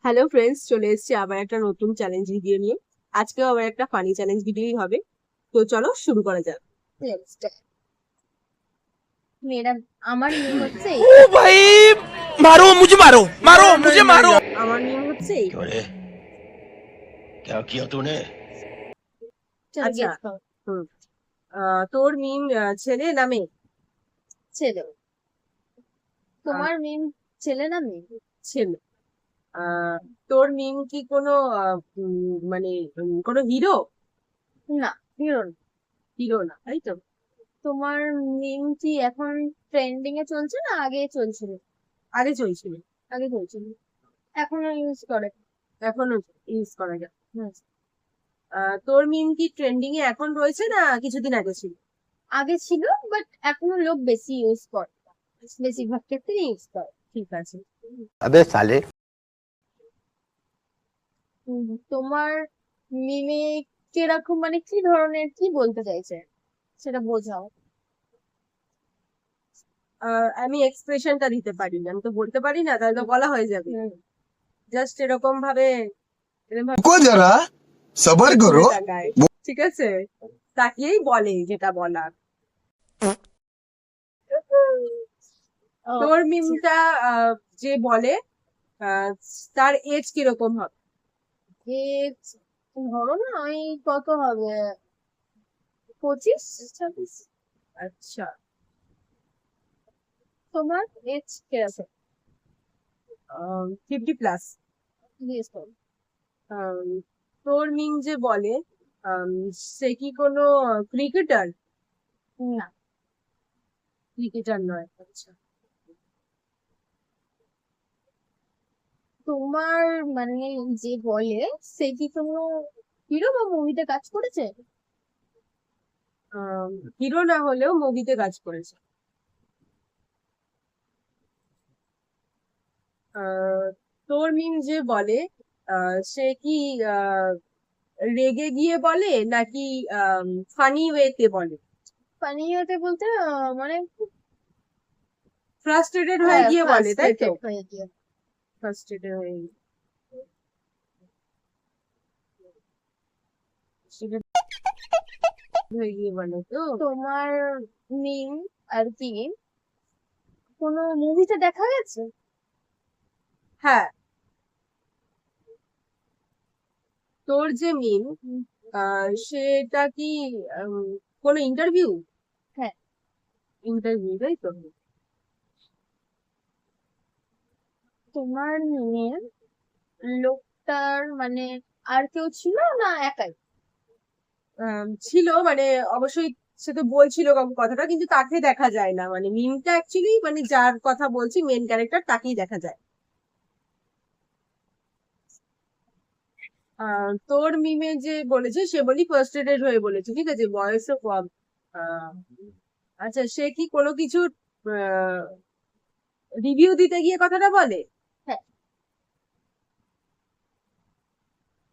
Hello friends, চলে এসেছি আবার একটা নতুন চ্যালেঞ্জ ভিডিও নিয়ে। আজকেও আবার একটা ফানি চ্যালেঞ্জ ভিডিওই হবে। তো চলো শুরু করা যাক। মেয়েরা আমার নিয়ম হচ্ছে ओ भाई मारो मुझे मारो मारो मुझे मारो। আমার নিয়ম হচ্ছে এই। क्यों रे क्या किया तूने? চলো আচ্ছা। গেস করো। হুম। তোর মিম ছেলে না মেয়ে? ছেলে। তোমার মিম ছেলে না মেয়ে? ছেলে। তোর মিম কি কোনো মানে কোনো হিরো? না, হিরো না। হিরো না, তাই তো? তোমার মিম কি এখন ট্রেন্ডিং এ চলছে না আগে চলছিল? আগে চলছিল। আগে চলছিল, এখনো ইউজ করে। এখনো ইউজ করা যায়। হুম। তোর মিম কি ট্রেন্ডিং এ এখন রয়েছে না কিছুদিন আগে ছিল? আগে ছিল, বাট এখনো লোক বেশি ইউজ করে, বেশিরভাগ ক্ষেত্রে ইউজ করে। ঠিক আছে। अबे साले তোমার মিমে কিরকম, মানে কি ধরনের, কি বলতে চাইছে সেটা বোঝাও। আমি এক্সপ্রেশনটা দিতে পারি না, আমি তো বলতে পারি না, তাহলে তো বলা হয়ে যাবে। হুম। জাস্ট এরকম ভাবে को जरा सबर ঘুরে करो। তাকায়। ঠিক আছে, তাকিয়েই বলে যেটা বলার। ও, তোর মিমটা যে বলে আহ, তার এজ কিরকম হবে? এজ ধরো না, ওই কত হবে, 25-26। আচ্ছা। তোমার এজ কিরকম? 50+। জিজ্ঞেস করো। তোর মিম যে বলে আম, সে কি কোনো ক্রিকেটার? না। ক্রিকেটার নয়। আচ্ছা। তোমার মানে যে বলে, সে কি কোনো হিরো বা মুভিতে কাজ করেছে? হিরো না হলেও মুভিতে কাজ করেছে। আহ, তোর মিম যে বলে সে কি আহ, রেগে গিয়ে বলে নাকি ফানি ওয়েতে বলে? ফানি হতে বলতে মানে ফ্রাস্ট্রেটেড হয়ে হ্যাঁ, গিয়ে বলে, তাই তো? ফ্রাস্ট্রেটেড হয়ে গিয়ে। ফ্রাস্ট্রেটেড হয়ে frustrated হয়ে গিয়ে বলে তো। তোমার মিম আর কি কোনো মুভিতে দেখা গেছে? হ্যাঁ। তোর যে মিম হুম, সেটা কি উম, কোনো ইন্টারভিউ? হ্যাঁ। ইন্টারভিউ, তাই তো? তোমার মিমের লোকটার মানে আর কেউ ছিল না একাই? ছিল, মানে অবশ্যই সে তো বলছিল কথাটা, কিন্তু তাকে দেখা যায় না, মানে মিমটা অ্যাকচুয়ালি মানে যার কথা বলছি মেন ক্যারেক্টার তাকেই দেখা যায়। তোর মিমে যে বলেছে সে বলি ফার্স্ট্রেটেড হয়ে বলেছে, ঠিক আছে, বয়সও কম। আহ, আচ্ছা, সে কি কোনো কিছু রিভিউ দিতে গিয়ে কথাটা বলে? হ্যাঁ।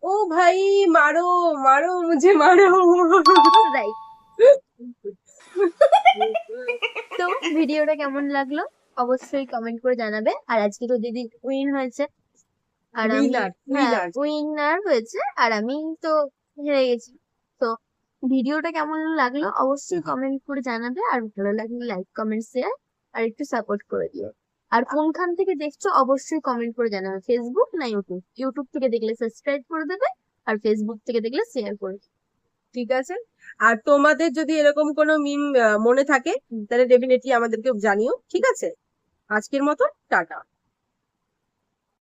ও ভাই, মারো মারো মুঝে মারো। রাইট। তো ভিডিওটা কেমন লাগলো অবশ্যই কমেন্ট করে জানাবে। আর আজকে তো দিদি উইন হয়েছে, আর আমি, উইনার হ্যাঁ উইনার। উইনার হয়েছে, আর আমি তো হেরে গেছি। তো ভিডিওটা কেমন লাগলো অবশ্যই কমেন্ট করে জানাবে, আর ভালো লাগলে লাইক কমেন্ট শেয়ার আর একটু সাপোর্ট করে দিও। আর কোনখান থেকে দেখছো অবশ্যই কমেন্ট করে জানাবে, ফেসবুক না ইউটিউব? ইউটিউব থেকে দেখলে সাবস্ক্রাইব করে দেবে, আর ফেসবুক থেকে দেখলে শেয়ার করে দেবে। ঠিক আছে। আর তোমাদের যদি এরকম কোনো মিম মনে থাকে তাহলে ডেফিনেটলি আমাদেরকে জানিও, ঠিক আছে? আজকের মতো টাটা।